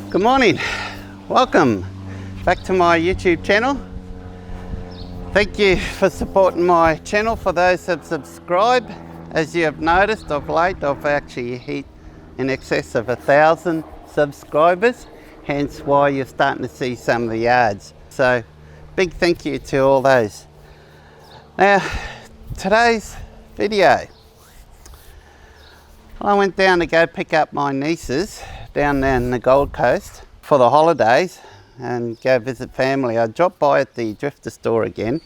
Good morning, welcome back to my YouTube channel. Thank you for supporting my channel. For those who have subscribed, as you have noticed of late, I've actually hit in excess of 1,000 subscribers, hence why you're starting to see some of the ads. So big thank you to all those. Now today's video, I went down to go pick up my nieces down there in the Gold Coast for the holidays and go visit family. I dropped by at the Drifta store again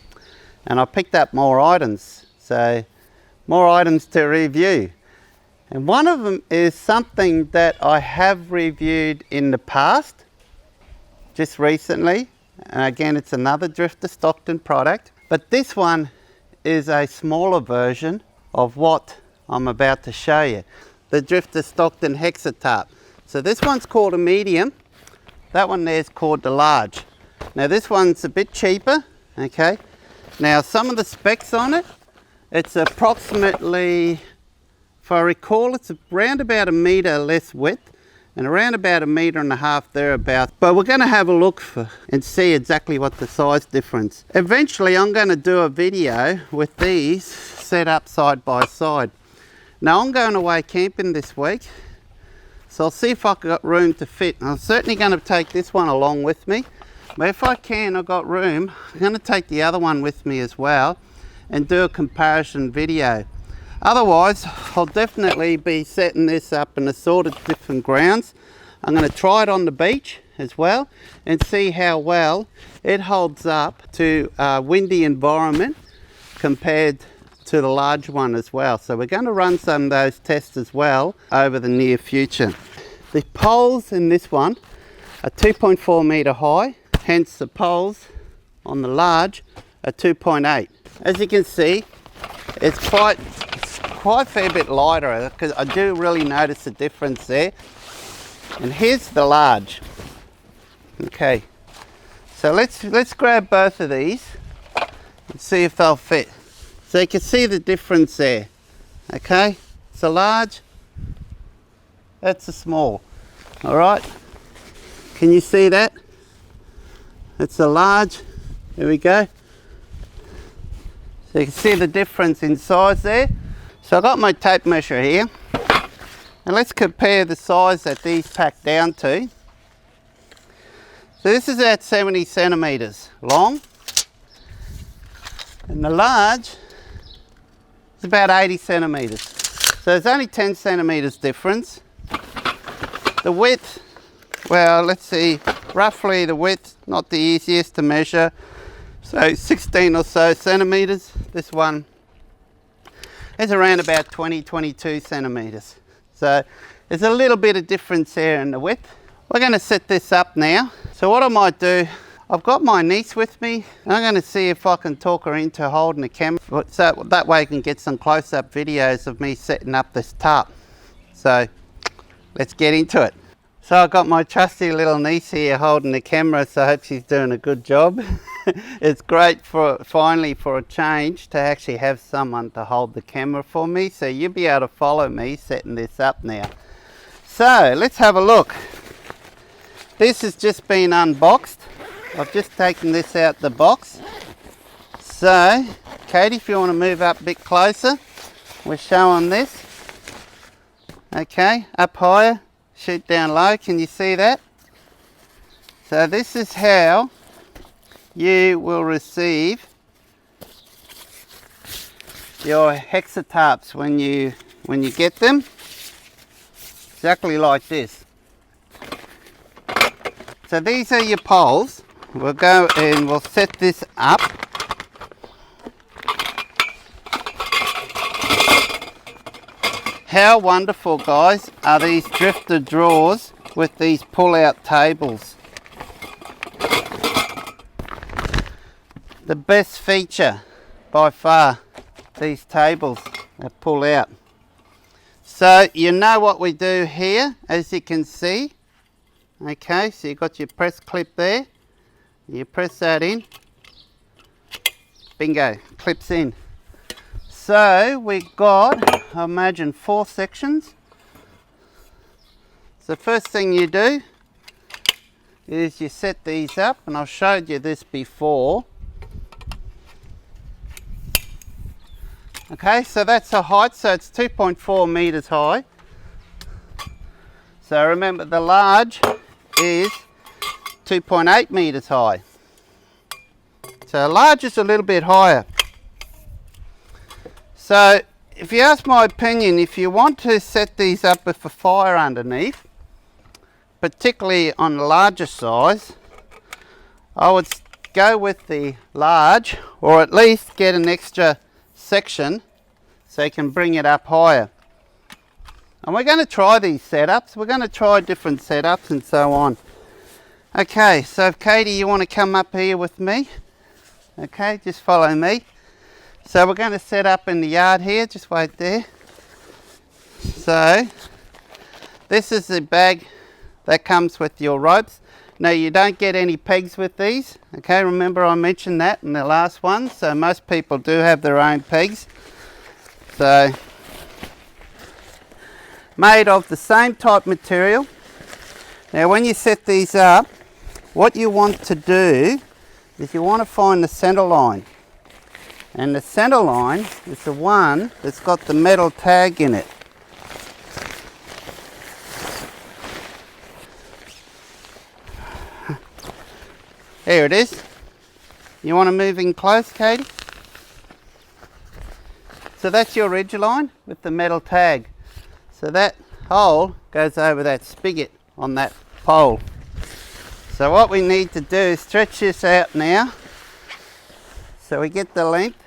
and I picked up more items, so more items to review. And one of them is something that I have reviewed in the past, just recently. And again, it's another Drifta Stockton product, but this one is a smaller version of what I'm about to show you. The Drifta Stockton Hexa Tarp. So this one's called a medium, that one there's called the large. Now this one's a bit cheaper, okay? Now some of the specs on it, it's approximately, if I recall, it's around about 1 meter less width and around about 1.5 meters thereabouts. But we're gonna have a look and see exactly what the size difference. Eventually I'm gonna do a video with these set up side by side. Now I'm going away camping this week, so I'll see if I've got room to fit. I'm certainly going to take this one along with me, but if I can, I've got room, I'm going to take the other one with me as well and do a comparison video. Otherwise, I'll definitely be setting this up in assorted different grounds. I'm going to try it on the beach as well and see how well it holds up to a windy environment compared to the large one as well. So we're going to run some of those tests as well over the near future. The poles in this one are 2.4 meter high, hence the poles on the large are 2.8. As you can see, it's quite a fair bit lighter, because I do really notice a difference there. And here's the large. Okay, so let's grab both of these and see if they'll fit. So you can see the difference there, okay? It's a large, that's a small, all right? Can you see that? It's a large, there we go. So you can see the difference in size there. So I've got my tape measure here, and let's compare the size that these pack down to. So this is at 70 centimeters long, and the large, it's about 80 centimeters. So there's only 10 centimeters difference. The width, well, let's see, roughly the width, not the easiest to measure. So 16 or so centimeters. This one is around about 22 centimeters. So there's a little bit of difference there in the width. We're going to set this up now. So what I might do, I've got my niece with me, and I'm going to see if I can talk her into holding the camera, so that way I can get some close-up videos of me setting up this tarp. So let's get into it. So I've got my trusty little niece here holding the camera, so I hope she's doing a good job. It's great finally for a change to actually have someone to hold the camera for me, so you'll be able to follow me setting this up now. So let's have a look. This has just been unboxed. I've just taken this out the box. So, Katie, if you want to move up a bit closer, we're showing this. Okay, up higher, shoot down low, can you see that? So this is how you will receive your Hexa Tarps when you get them. Exactly like this. So these are your poles. We'll go and we'll set this up. How wonderful, guys, are these Drifta drawers with these pull-out tables. The best feature by far, these tables that pull out. So you know what we do here, as you can see. Okay, so you've got your press clip there. You press that in, bingo, clips in. So we've got, I imagine, 4 sections. So first thing you do, is you set these up, and I've showed you this before. Okay, so that's a height, so it's 2.4 meters high. So remember, the large is 2.8 meters high. So large is a little bit higher. So if you ask my opinion, if you want to set these up with a fire underneath, particularly on a larger size, I would go with the large, or at least get an extra section so you can bring it up higher. And we're going to try these setups. We're going to try different setups and so on. Okay, so if Katie, you want to come up here with me? Okay, just follow me. So we're going to set up in the yard here, just wait there. So this is the bag that comes with your ropes. Now you don't get any pegs with these. Okay, remember I mentioned that in the last one. So most people do have their own pegs. So made of the same type material. Now when you set these up, what you want to do is you want to find the center line. And the center line is the one that's got the metal tag in it. There it is. You want to move in close, Katie? So that's your ridge line with the metal tag. So that hole goes over that spigot on that pole. So what we need to do is stretch this out now so we get the length.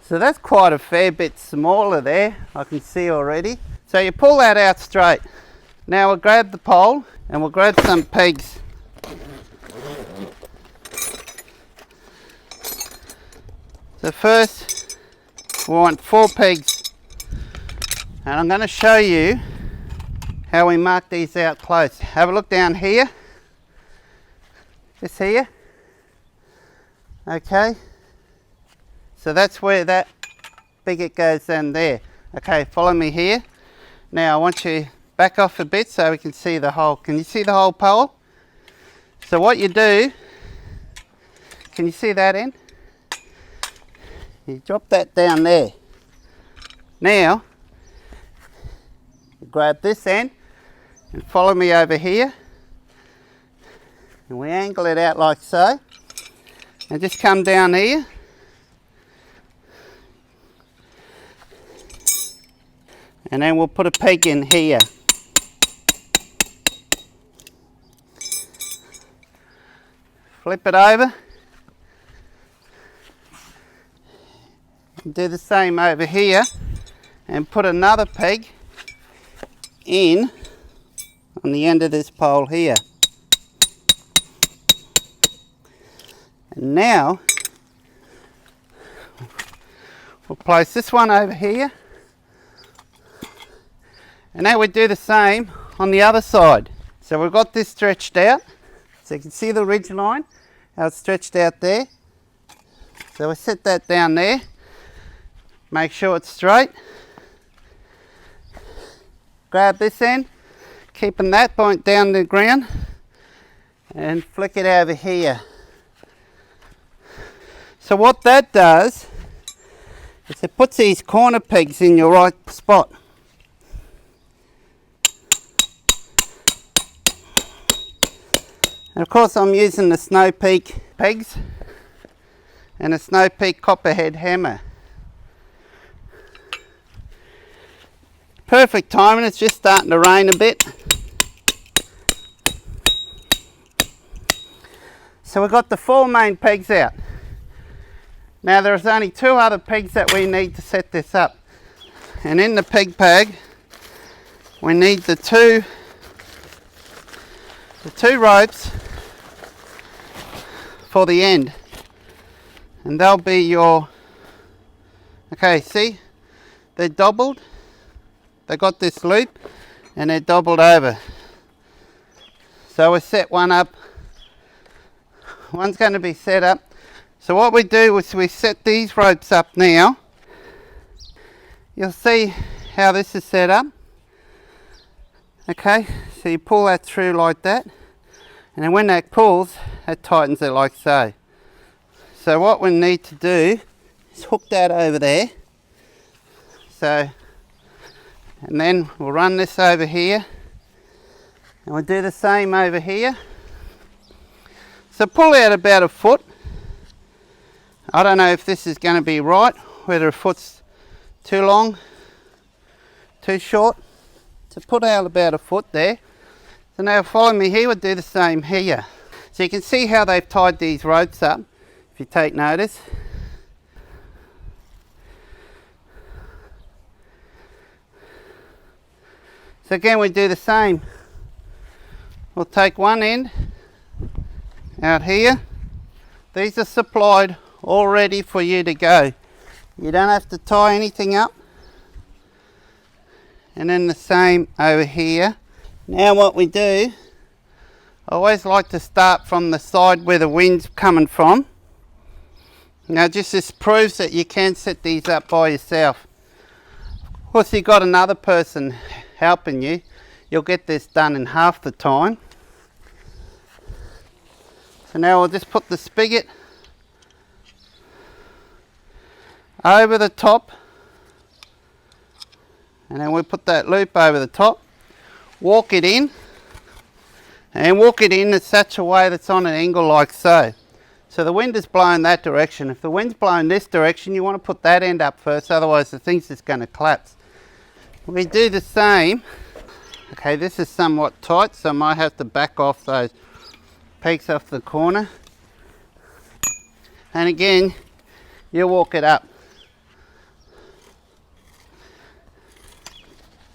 So that's quite a fair bit smaller there, I can see already. So you pull that out straight. Now we'll grab the pole and we'll grab some pegs. So first we want 4 pegs, and I'm going to show you how we mark these out close. Have a look down here, just here. Okay, so that's where that bigot goes in there. Okay, follow me here. Now I want you back off a bit so we can see the whole. Can you see the whole pole? So what you do, can you see that end? You drop that down there. Now you grab this end and follow me over here, and we angle it out like so, and just come down here. And then we'll put a peg in here. Flip it over. Do the same over here and put another peg in on the end of this pole here. And now we'll place this one over here. And now we do the same on the other side. So we've got this stretched out. So you can see the ridge line, how it's stretched out there. So we set that down there. Make sure it's straight. Grab this end, keeping that point down the ground, and flick it over here. So what that does is it puts these corner pegs in your right spot. And of course I'm using the Snow Peak pegs and a Snow Peak copperhead hammer. Perfect timing, it's just starting to rain a bit. So we've got the 4 main pegs out. Now there's only 2 other pegs that we need to set this up. And in the peg bag we need the two ropes for the end, and they'll be your, okay, see, they're doubled, they got this loop and they're doubled over. So we set one up, one's going to be set up. So what we do is we set these ropes up now. You'll see how this is set up. Okay, so you pull that through like that, And then when that pulls, that tightens it like so. So what we need to do is hook that over there. So, and then we'll run this over here. And we'll do the same over here. So pull out about a foot. I don't know if this is going to be right, whether a foot's too long, too short. So put out about a foot there. So now follow me here, we'll do the same here. So you can see how they've tied these ropes up, if you take notice. So again we do the same. We'll take one end out here. These are supplied all ready for you to go. You don't have to tie anything up. And then the same over here. Now what we do, I always like to start from the side where the wind's coming from. Now just this proves that you can set these up by yourself. Of course, if you've got another person helping you, you'll get this done in half the time. So now we'll just put the spigot over the top, and then we'll put that loop over the top, walk it in, and walk it in such a way that's on an angle like so. So the wind is blowing that direction. If the wind's blowing this direction, you want to put that end up first, otherwise the thing's just going to collapse. We do the same. Okay, this is somewhat tight, so I might have to back off those pegs off the corner. And again, you walk it up.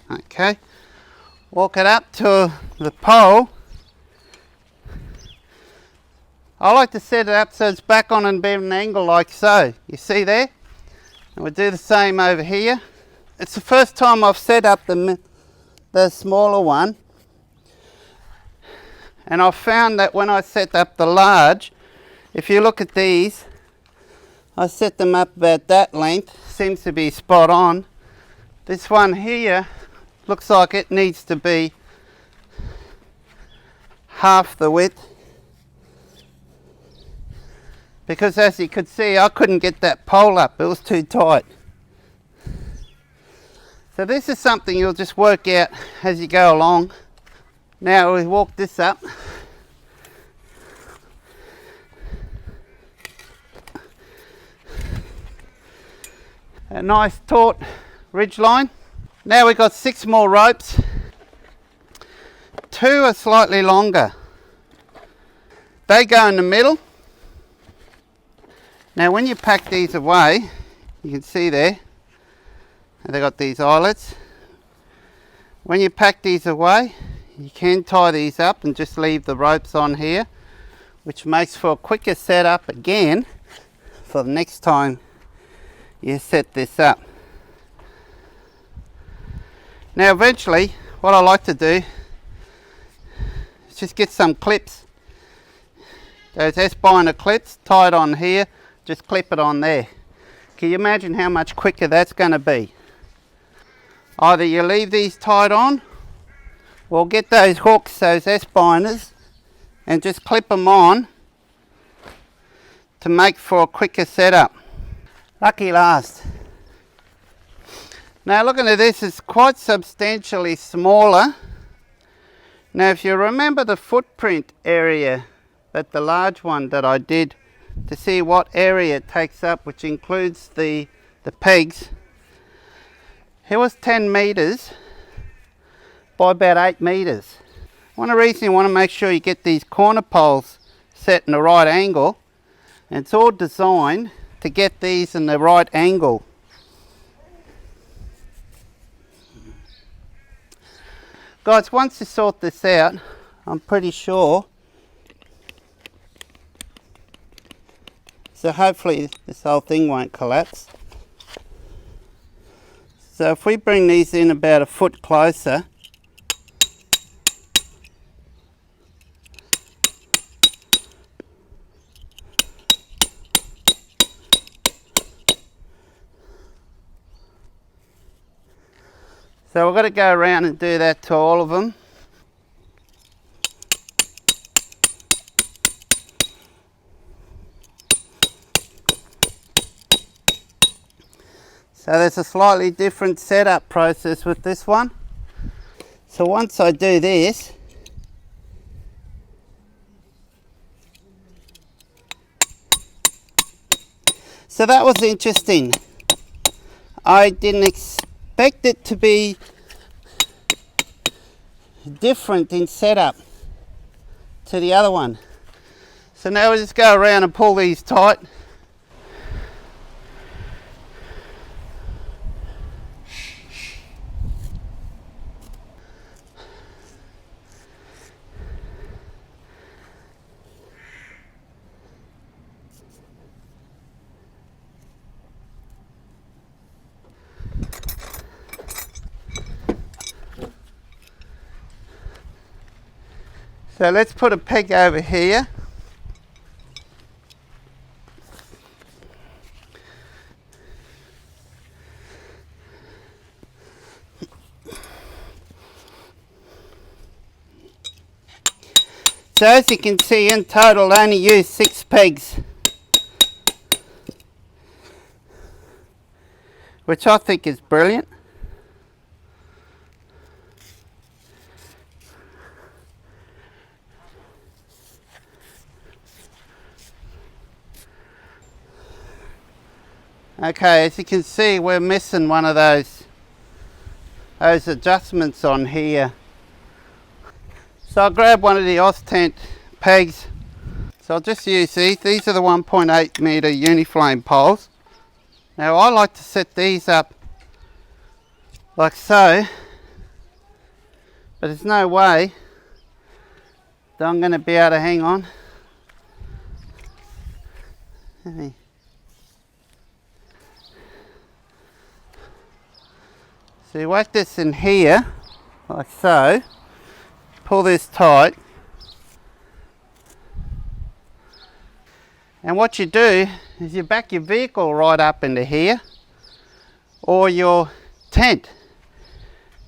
Okay, walk it up to the pole. I like to set it up so it's back on an even angle like so. You see there? And we'll do the same over here. It's the first time I've set up the smaller one. And I've found that when I set up the large, if you look at these, I set them up about that length, seems to be spot on. This one here looks like it needs to be half the width, because as you could see, I couldn't get that pole up, it was too tight. So this is something you'll just work out as you go along. Now we walk this up. A nice taut ridge line. Now we've got 6 more ropes. 2 are slightly longer. They go in the middle. Now when you pack these away, you can see there, they've got these eyelets. When you pack these away, you can tie these up and just leave the ropes on here, which makes for a quicker setup again for the next time you set this up. Now eventually what I like to do is just get some clips. Those S-binder clips tied on here, just clip it on there. Can you imagine how much quicker that's going to be? Either you leave these tied on, or get those hooks, those S-binders, and just clip them on to make for a quicker setup. Lucky last. Now looking at this, it's quite substantially smaller. Now if you remember the footprint area, that the large one that I did to see what area it takes up, which includes the pegs, it was 10 meters by about 8 meters. One reason you want to make sure you get these corner poles set in the right angle, and it's all designed to get these in the right angle. Guys, once you sort this out, I'm pretty sure, so hopefully this whole thing won't collapse. So if we bring these in about a foot closer, so we've got to go around and do that to all of them. So there's a slightly different setup process with this one. So once I do this, so that was interesting. I didn't expect it to be different in setup to the other one. So now we just go around and pull these tight. So let's put a peg over here. So as you can see, in total I only used 6 pegs, which I think is brilliant. Okay, as you can see, we're missing one of those adjustments on here. So I'll grab one of the Tent pegs. So I'll just use these. These are the 1.8 metre Uniflame poles. Now I like to set these up like so, but there's no way that I'm going to be able to hang on. So you whack this in here, like so, pull this tight, and what you do is you back your vehicle right up into here, or your tent.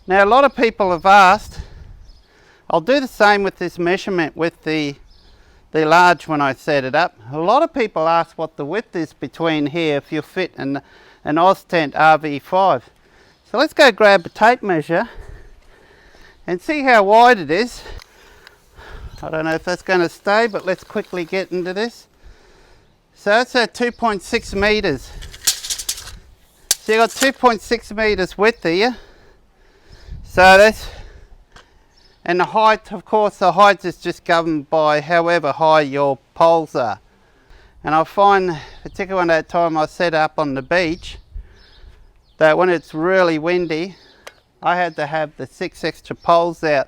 Now a lot of people have asked, I'll do the same with this measurement with the large when I set it up. A lot of people ask what the width is between here if you fit an Tent RV5. So let's go grab a tape measure and see how wide it is. I don't know if that's going to stay, but let's quickly get into this. So it's at 2.6 metres. So you've got 2.6 metres width here. So that's, and the height, of course, the height is just governed by however high your poles are. And I find, particularly when that time I set up on the beach, that when it's really windy, I had to have the 6 extra poles out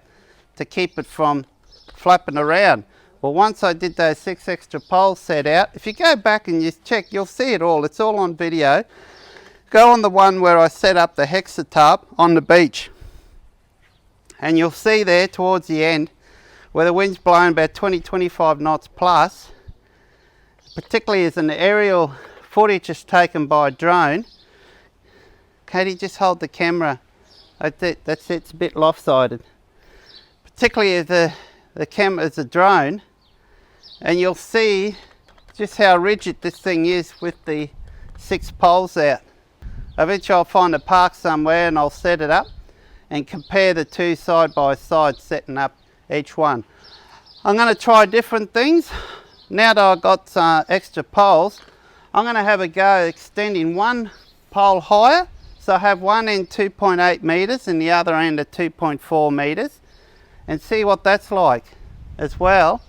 to keep it from flapping around. Well, once I did those 6 extra poles set out, if you go back and you check, you'll see it all. It's all on video. Go on the one where I set up the Hexa Tarp on the beach, and you'll see there towards the end where the wind's blowing about 20-25 knots plus, particularly as an aerial footage is taken by a drone. Katie, just hold the camera. That's it, it's a bit lopsided. Particularly as the camera is a drone, and you'll see just how rigid this thing is with the 6 poles out. Eventually I'll find a park somewhere and I'll set it up and compare the two side by side, setting up each one. I'm going to try different things. Now that I've got extra poles, I'm going to have a go extending one pole higher. So I have one end 2.8 metres and the other end at 2.4 metres, and see what that's like as well.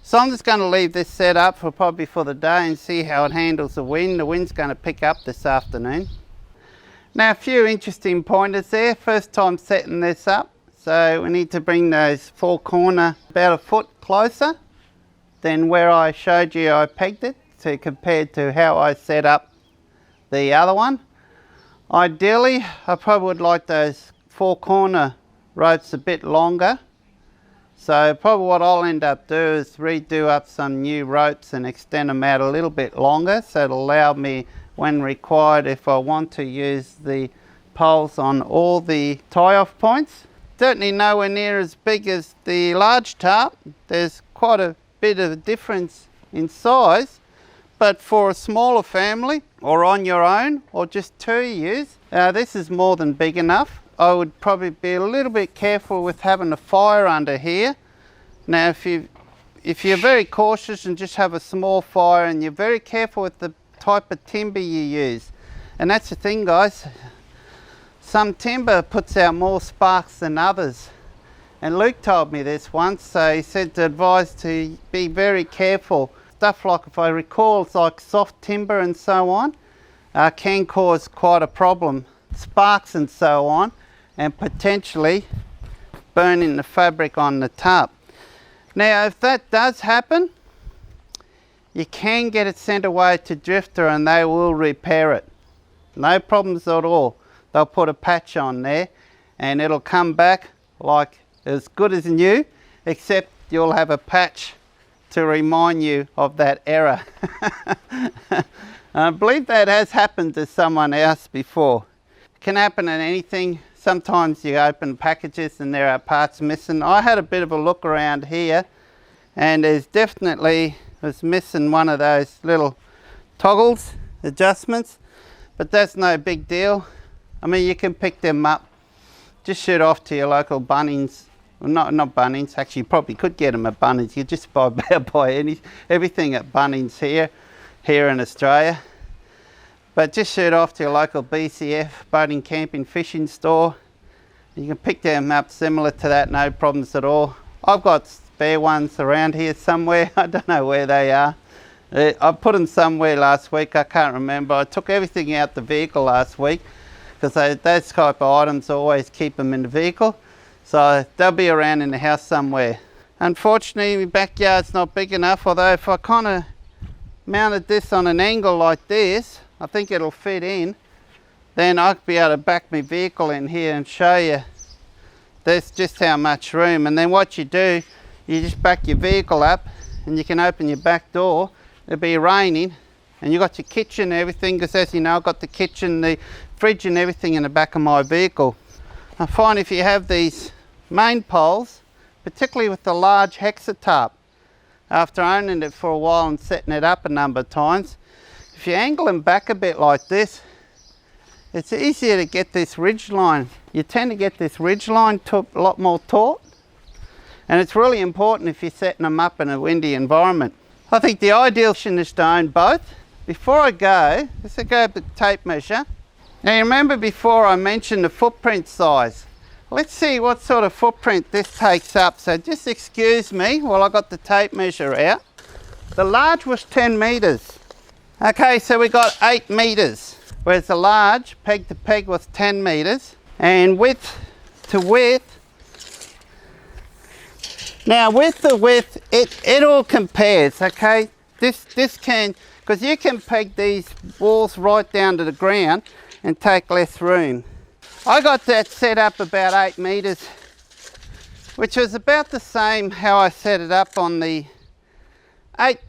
So I'm just going to leave this set up for probably for the day and see how it handles the wind. The wind's going to pick up this afternoon. Now a few interesting pointers there. First time setting this up, so we need to bring those 4 corner about a foot closer than where I showed you I pegged it, to compared to how I set up the other one. Ideally, I probably would like those 4 corner ropes a bit longer. So probably what I'll end up doing is redo up some new ropes and extend them out a little bit longer, so it'll allow me, when required, if I want to use the poles on all the tie-off points. Certainly nowhere near as big as the large tarp. There's quite a bit of a difference in size, but for a smaller family, or on your own, or just two ewes. This is more than big enough. I would probably be a little bit careful with having a fire under here. Now if you're very cautious and just have a small fire, and you're very careful with the type of timber you use, and that's the thing guys, some timber puts out more sparks than others, and Luke told me this once, so he said to advise to be very careful. Stuff like, if I recall, it's like soft timber and so on, can cause quite a problem, sparks and so on, and potentially burning the fabric on the tarp. Now if that does happen, you can get it sent away to Drifta and they will repair it. No problems at all. They'll put a patch on there and it'll come back like as good as new, except you'll have a patch to remind you of that error. I believe that has happened to someone else before. It can happen in anything. Sometimes you open packages and there are parts missing. I had a bit of a look around here and there's definitely was missing one of those little toggles, adjustments, but that's no big deal. I mean, you can pick them up. Just shoot off to your local Bunnings. Well, not Bunnings, actually you probably could get them at Bunnings. You just buy everything at Bunnings here in Australia. But just shoot off to your local BCF, boating, camping, fishing store. You can pick them up similar to that, no problems at all. I've got spare ones around here somewhere. I don't know where they are. I put them somewhere last week, I can't remember. I took everything out the vehicle last week because those type of items always keep them in the vehicle. So they'll be around in the house somewhere. Unfortunately, my backyard's not big enough, although if I kind of mounted this on an angle like this, I think it'll fit in. Then I'll be able to back my vehicle in here and show you there's just how much room. And then what you do, you just back your vehicle up and you can open your back door. It'll be raining and you got your kitchen and everything, because as you know, I've got the kitchen, the fridge and everything in the back of my vehicle. I find if you have these main poles, particularly with the large Hexa Tarp, after owning it for a while and setting it up a number of times, if you angle them back a bit like this, it's easier to get this ridge line. You tend to get this ridge line a lot more taut, and it's really important if you're setting them up in a windy environment. I think the ideal solution is to own both. Before I go, let's grab the tape measure. Now you remember before I mentioned the footprint size. Let's see what sort of footprint this takes up. So just excuse me while I got the tape measure out. The large was 10 metres. Okay, so we got 8 metres, whereas the large peg to peg was 10 metres. And width to width, now with the width, it all compares, okay? This can, because you can peg these walls right down to the ground and take less room. I got that set up about 8 metres, which was about the same how I set it up on the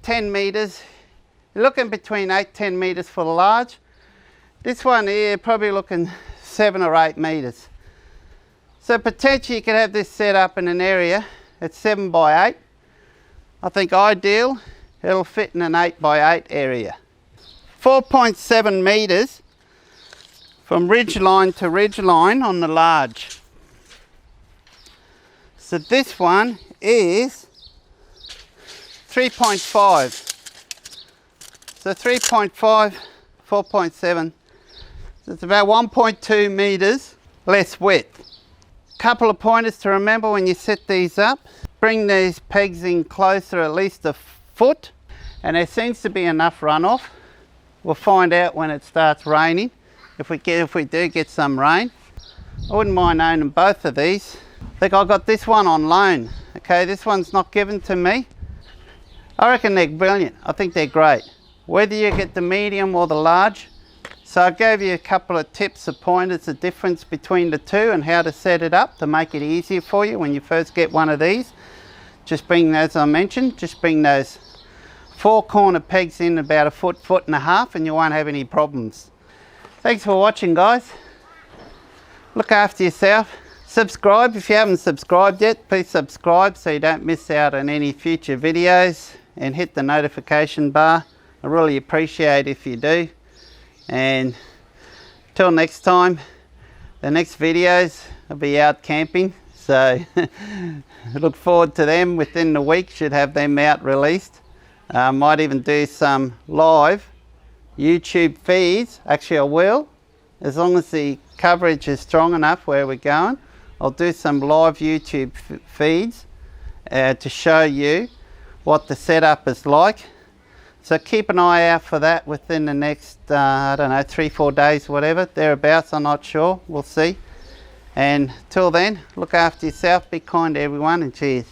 10 metres. You're looking between 8-10 metres for the large. This one here, probably looking 7 or 8 metres. So potentially you could have this set up in an area at 7 by 8. I think ideal, it'll fit in an 8 by 8 area. 4.7 metres from ridge line to ridge line on the large. So this one is 3.5. So 3.5, 4.7. So it's about 1.2 metres less width. Couple of pointers to remember when you set these up. Bring these pegs in closer, at least a foot, and there seems to be enough runoff. We'll find out when it starts raining. If we do get some rain, I wouldn't mind owning both of these. I think I got this one on loan. Okay, this one's not given to me. I reckon they're brilliant. I think they're great. Whether you get the medium or the large. So I gave you a couple of tips or pointers, the difference between the two and how to set it up to make it easier for you when you first get one of these. Just bring, as I mentioned, just bring those 4 corner pegs in about a foot, foot and a half, and you won't have any problems. Thanks for watching, guys. Look after yourself. Subscribe if you haven't subscribed yet. Please subscribe so you don't miss out on any future videos, and hit the notification bar. I really appreciate if you do. And till next time, the next videos will be out camping, so look forward to them. Within the week should have them out released. Might even do some live YouTube feeds. Actually I will, as long as the coverage is strong enough where we're going. I'll do some live YouTube feeds to show you what the setup is like. So keep an eye out for that within the next, I don't know, 3-4 days, whatever, thereabouts, I'm not sure, we'll see. And till then, look after yourself, be kind to everyone, and cheers.